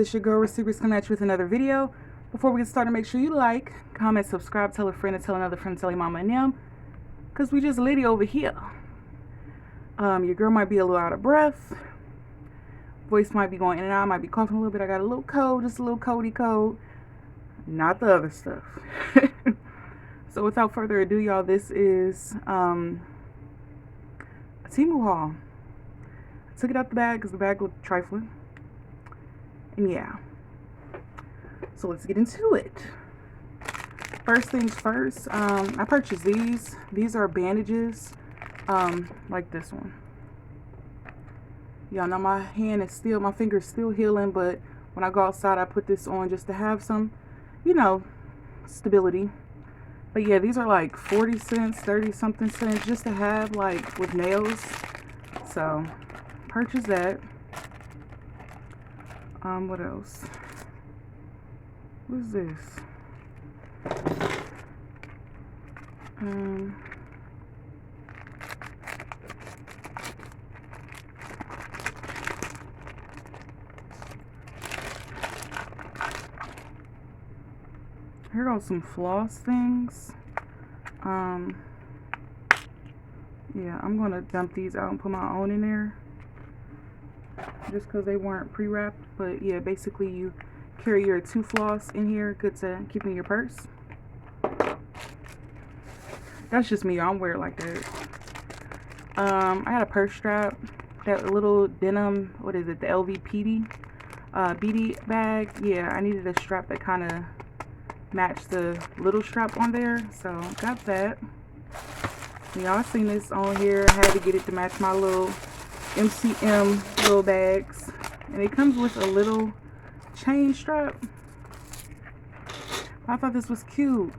It's your girl Secrets coming at you with another video. Before we get started, make sure you like, comment, subscribe, tell a friend, and tell another friend, tell your mama and them, because we just litty over here. Your girl might be a little out of breath. Voice might be going in and out. I might be coughing a little bit. I got a little cold, just a little coldy cold. Not the other stuff. So without further ado, y'all, this is a Temu haul. I took it out the bag because the bag looked trifling. And yeah. So let's get into it. First things first, I purchased these. These are bandages, like this one. Y'all know my finger is still healing, but when I go outside, I put this on just to have some, stability. But yeah, these are like 40 cents, 30 something cents, just to have like with nails. So purchase that. What else? What is this? Here are some floss things. Yeah, I'm gonna dump these out and put my own in there, just because they weren't pre-wrapped. But yeah, basically you carry your 2 floss in here, good to keep in your purse. That's just me, I don't wear it like that. I got a purse strap, that little denim, what is it, the LV beady bag. Yeah, I needed a strap that kind of matched the little strap on there, so got that. Y'all seen this on here. I had to get it to match my little MCM little bags, and it comes with a little chain strap. I thought this was cute.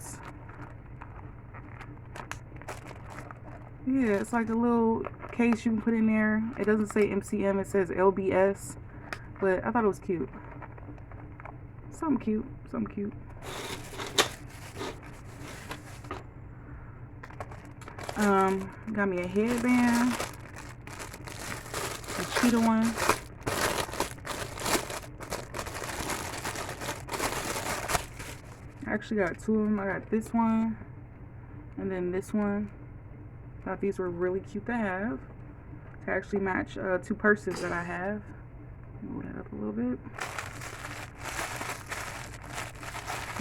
Yeah, it's like a little case you can put in there. It doesn't say MCM, it says LBS, but I thought it was cute. Something cute, something cute. Got me a headband, a cheetah one. I actually got 2 of them. I got this one and then this one. Thought these were really cute to have, to actually match 2 purses that I have. Move that up a little bit.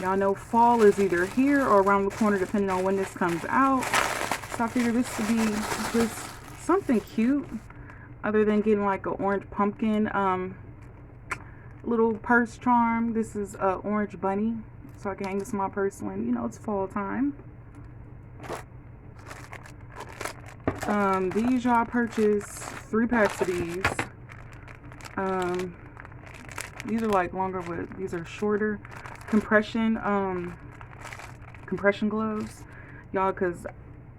Y'all know fall is either here or around the corner, depending on when this comes out. So I figured this would be just something cute, other than getting like an orange pumpkin little purse charm. This is a orange bunny, so I can hang this in my purse when it's fall time. These, y'all, purchased 3 packs of these. These are like longer, but these are shorter compression gloves, y'all, because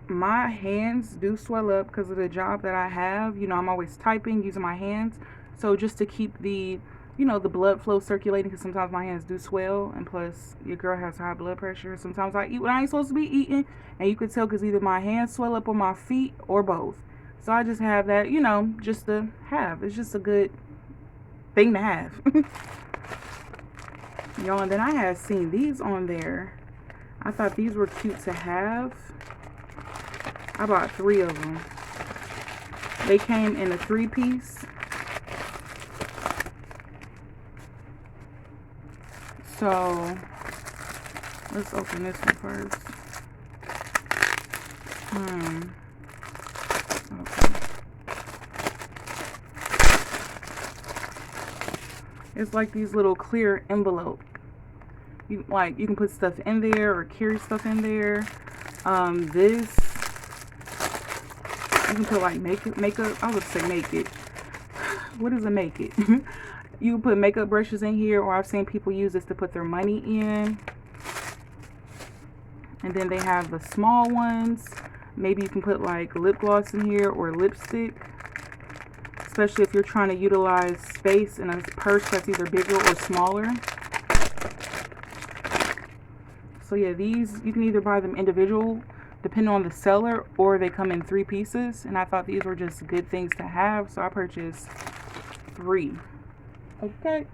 my hands do swell up because of the job that I have. I'm always typing using my hands, so just to keep the the blood flow circulating, because sometimes my hands do swell, and plus your girl has high blood pressure. Sometimes I eat what I ain't supposed to be eating, and you could tell because either my hands swell up on my feet or both. So I just have that, just to have. It's just a good thing to have. Y'all, and then I had seen these on there. I thought these were cute to have. I bought 3 of them. They came in a 3-piece. So let's open this one first. Okay. It's like these little clear envelope. You can put stuff in there or carry stuff in there. This you can put like makeup. I would say make it. What does it make it? You can put makeup brushes in here, or I've seen people use this to put their money in. And then they have the small ones. Maybe you can put like lip gloss in here or lipstick, especially if you're trying to utilize space in a purse that's either bigger or smaller. So yeah, these, you can either buy them individual depending on the seller, or they come in 3 pieces, and I thought these were just good things to have, so I purchased 3. Okay.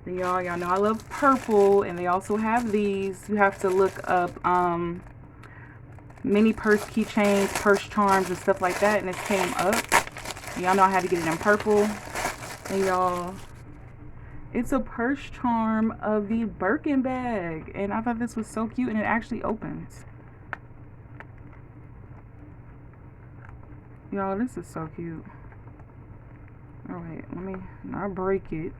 Then y'all know I love purple, and they also have these. You have to look up mini purse keychains, purse charms, and stuff like that, and this came up. Y'all know I had to get it in purple. And y'all, it's a purse charm of the Birkin bag, and I thought this was so cute, and it actually opens. Y'all, this is so cute. Alright, let me not break it.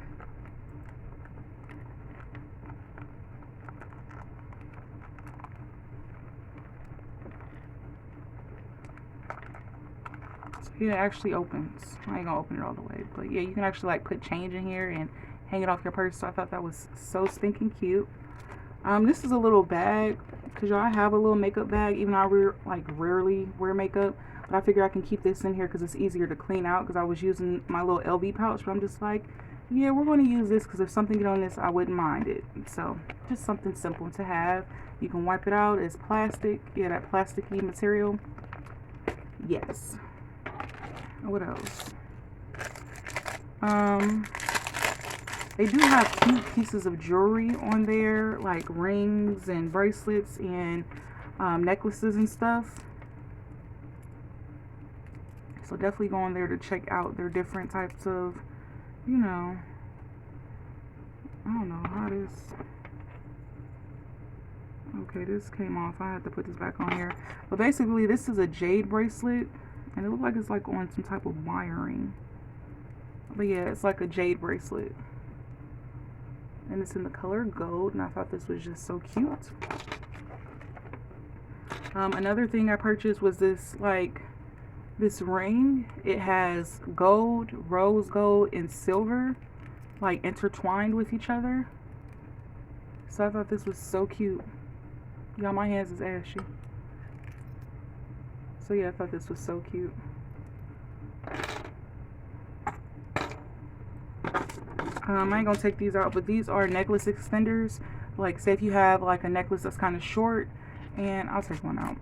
So it actually opens. I ain't gonna open it all the way, but yeah, you can actually like put change in here and hang it off your purse. So I thought that was so stinking cute. This is a little bag, because y'all, I have a little makeup bag, even though I rarely wear makeup. But I figure I can keep this in here because it's easier to clean out, because I was using my little LV pouch. But I'm just like, yeah, we're going to use this because if something get on this, I wouldn't mind it. So just something simple to have. You can wipe it out. It's plastic. Yeah, that plasticky material. Yes. What else? They do have cute pieces of jewelry on there, like rings and bracelets and necklaces and stuff. So definitely go on there to check out their different types of, you know, I don't know how this, okay, this came off. I had to put this back on here. But basically, this is a jade bracelet, and it looks like it's like on some type of wiring. But yeah, it's like a jade bracelet. And it's in the color gold, and I thought this was just so cute. Another thing I purchased was this, like, this ring. It has gold, rose gold, and silver, like, intertwined with each other. So I thought this was so cute. Y'all, my hands is ashy. So yeah, I thought this was so cute. I ain't gonna take these out, but these are necklace extenders. Like, say if you have like a necklace that's kind of short, and I'll take one out.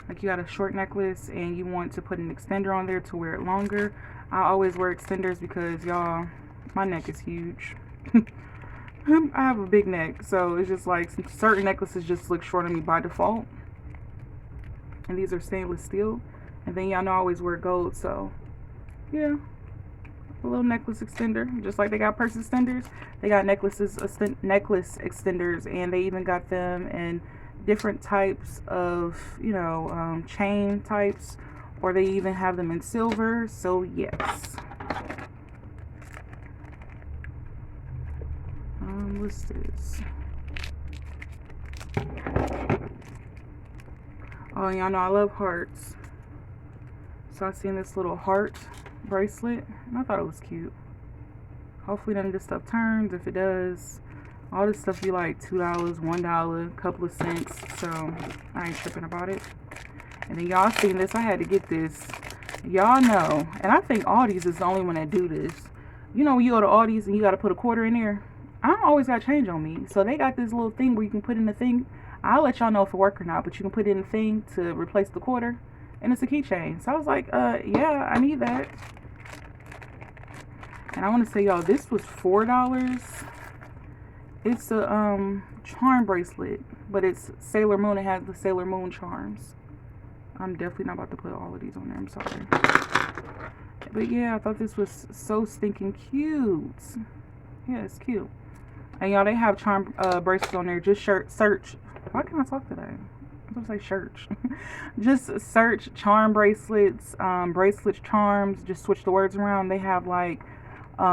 Like, you got a short necklace and you want to put an extender on there to wear it longer. I always wear extenders because, y'all, my neck is huge. I have a big neck, so it's just like certain necklaces just look short on me by default. And these are stainless steel. And then y'all know I always wear gold, so yeah. A little necklace extender, just like they got purse extenders. They got necklace extenders, and they even got them in different types of, you know, chain types, or they even have them in silver. So yes. What's this? Oh, y'all know I love hearts. So I seen this little heart bracelet, and I thought it was cute. Hopefully none of this stuff turns. If it does, all this stuff be like $2, $1, a couple of cents, so I ain't tripping about it. And then y'all seen this. I had to get this. Y'all know, and I think Aldi's is the only one that do this. You know, when you go to Aldi's and you got to put a quarter in there, I don't always got change on me, so they got this little thing where you can put in the thing. I'll let y'all know if it work or not, but you can put in the thing to replace the quarter, and it's a keychain. So I was like, yeah, I need that. And I want to say, y'all, this was $4. It's a charm bracelet, but it's Sailor Moon. It has the Sailor Moon charms. I'm definitely not about to put all of these on there. I'm sorry. But yeah, I thought this was so stinking cute. Yeah, it's cute. And y'all, they have charm bracelets on there. Just search. Why can't I talk today? I'm supposed to say church. Just search charm bracelets, bracelets, charms. Just switch the words around. They have like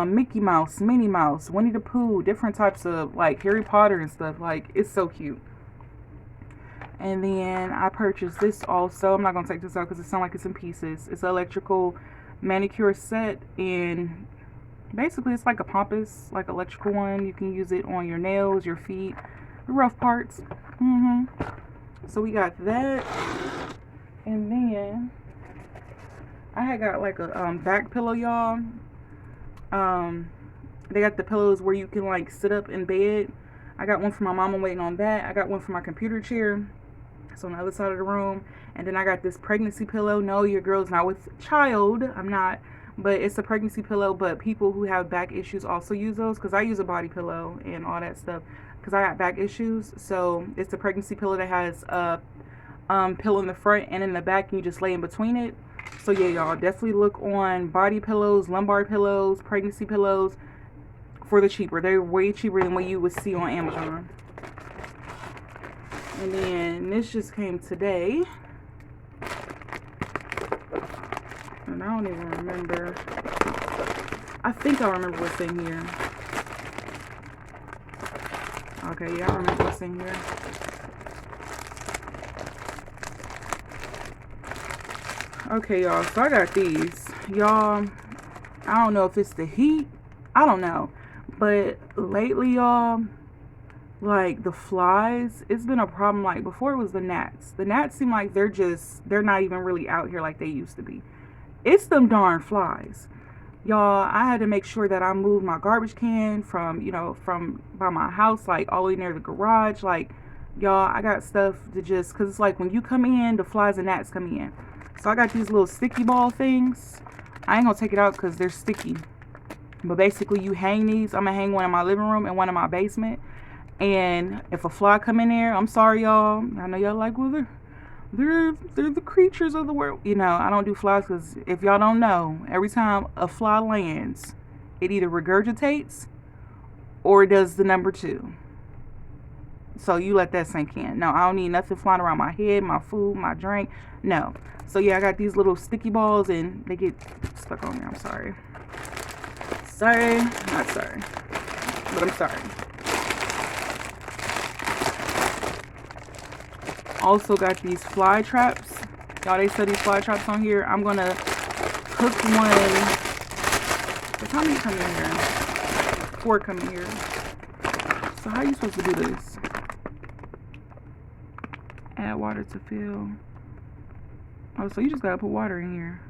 Mickey Mouse, Minnie Mouse, Winnie the Pooh, different types of like Harry Potter and stuff. Like, it's so cute. And then I purchased this also. I'm not gonna take this out because it sounds like it's in pieces. It's an electrical manicure set, and basically it's like a pompous, like electrical one. You can use it on your nails, your feet, the rough parts. So we got that, and then I had got like a back pillow, y'all. They got the pillows where you can like sit up in bed. I got one for my mom. I'm waiting on that. I got one for my computer chair. It's on the other side of the room. And then I got this pregnancy pillow. No, your girl's not with child. I'm not but it's a pregnancy pillow. But people who have back issues also use those, because I use a body pillow and all that stuff because I got back issues. So it's a pregnancy pillow that has a pillow in the front and in the back, and you just lay in between it. So yeah, y'all, definitely look on body pillows, lumbar pillows, pregnancy pillows for the cheaper. They're way cheaper than what you would see on Amazon. And then this just came today. And I don't even remember. I think I remember what's in here. Okay, yeah, I remember what's in here. Okay, y'all, so I got these. Y'all, I don't know if it's the heat. I don't know. But lately, y'all, like the flies, it's been a problem. Like before it was the gnats. The gnats seem like they're not even really out here like they used to be. It's them darn flies. Y'all, I had to make sure that I moved my garbage can from by my house, like all the way near the garage. Like, y'all, I got stuff to just, because it's like when you come in, the flies and gnats come in. So I got these little sticky ball things. I ain't gonna take it out because they're sticky. But basically you hang these. I'm gonna hang one in my living room and one in my basement. And if a fly come in there, I'm sorry, y'all. I know y'all like, well, they're the creatures of the world. You know, I don't do flies because if y'all don't know, every time a fly lands, it either regurgitates or it does the number 2. So you let that sink in. No, I don't need nothing flying around my head, my food, my drink. No. So yeah, I got these little sticky balls and they get stuck on there. I'm sorry. Sorry. Not sorry. But I'm sorry. Also got these fly traps. Y'all, they sell these fly traps on here. I'm gonna hook one. How many come in here? 4 come in here. So how are you supposed to do this? Add water to fill. Oh, so you just gotta put water in here.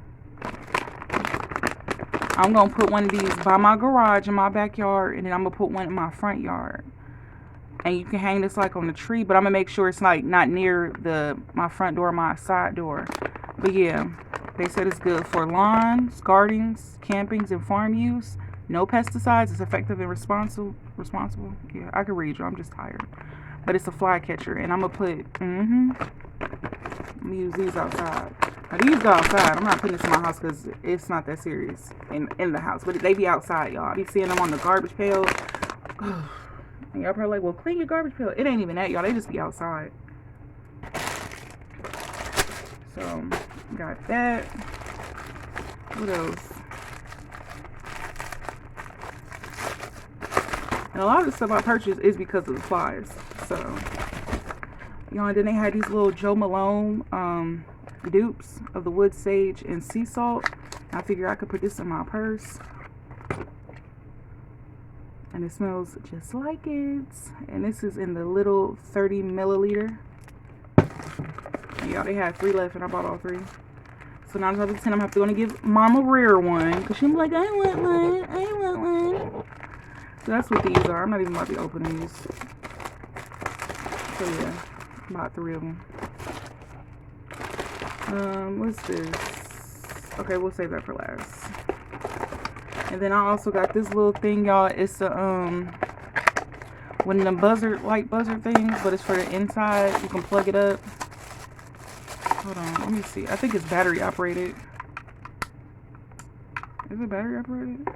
I'm gonna put one of these by my garage in my backyard, and then I'm gonna put one in my front yard. And you can hang this like on the tree, but I'm gonna make sure it's like not near my front door, my side door. But yeah, they said it's good for lawns, gardens, campings, and farm use. No pesticides. It's effective and responsible. Yeah, I can read you. I'm just tired. But it's a fly catcher, and I'm gonna put. I'm gonna use these outside. Now these go outside. I'm not putting this in my house because it's not that serious in the house. But they be outside, y'all. I be seeing them on the garbage pail. And y'all probably like, well, clean your garbage pail. It ain't even that, y'all. They just be outside. So, got that. What else? And a lot of the stuff I purchased is because of the flies. So, y'all, and then they had these little Joe Malone dupes of the wood sage and sea salt. I figure I could put this in my purse. And it smells just like it. And this is in the little 30 milliliter. And y'all, they had 3 left and I bought all 3. So 9 times out of 10, I'm gonna give Mama Rare one. Because she'll be like, I want one. I want one. So that's what these are. I'm not even about to open these. So yeah, about 3 of them. What's this? Okay, we'll save that for last. And then I also got this little thing, y'all. It's a one of them buzzer things, but it's for the inside. You can plug it up. Hold on, let me see. I think it's battery operated. Is it battery operated?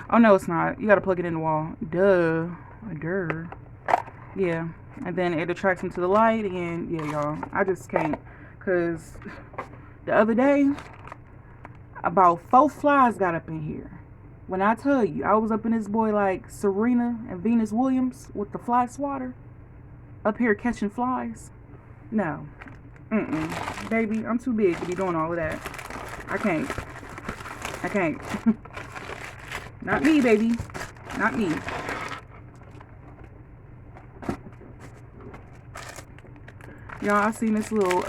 Oh no, it's not. You gotta plug it in the wall. Duh. Yeah. And then it attracts them to the light, and yeah, y'all. I just can't, cause the other day, about 4 flies got up in here. When I tell you, I was up in this boy like Serena and Venus Williams with the fly swatter. Up here catching flies. No. Baby, I'm too big to be doing all of that. I can't. Not me, baby. Not me. Y'all, I seen this little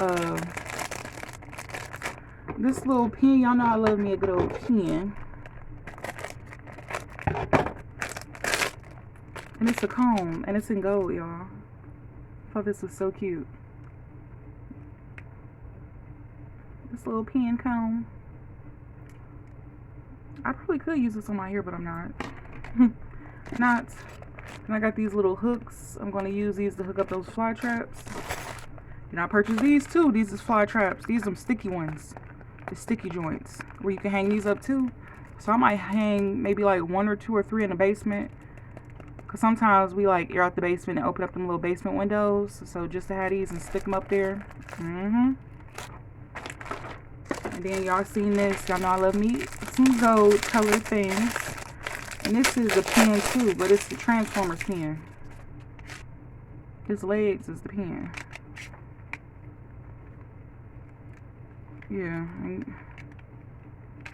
pen. Y'all know I love me a good old pen. And it's a comb. And it's in gold, y'all. I thought this was so cute. This little pen comb. I probably could use this on my hair, but I'm not. Not. And I got these little hooks. I'm going to use these to hook up those fly traps. And I purchased these too. These is fly traps. These are some sticky ones. The sticky joints. Where you can hang these up too. So I might hang maybe like 1 or 2 or 3 in the basement. Because sometimes we like air out the basement and open up them little basement windows. So just to have these and stick them up there. And then y'all seen this. Y'all know I love me some gold color things. And this is a pen too, but it's the Transformers pen. His legs is the pen. Yeah,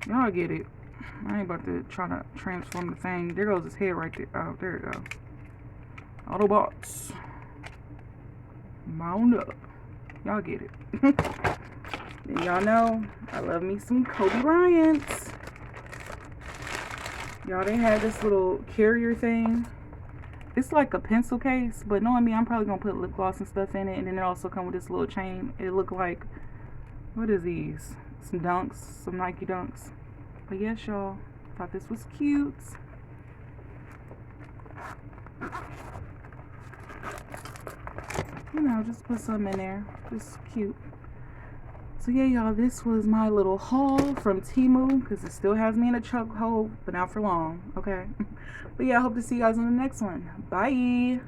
y'all get it. I ain't about to try to transform the thing. There goes his head right there. Oh, there it goes. Autobots. Mount up. Y'all get it. And y'all know I love me some Kobe Bryant's. Y'all, they had this little carrier thing. It's like a pencil case, but knowing me, I'm probably gonna put lip gloss and stuff in it. And then it also come with this little chain. It look like, what is these? Some dunks, some Nike dunks. But yes, y'all, thought this was cute. You know, just put some in there. Just cute. So yeah, y'all, this was my little haul from Temu, because it still has me in a chokehold, but not for long, okay? But yeah, I hope to see you guys in the next one. Bye!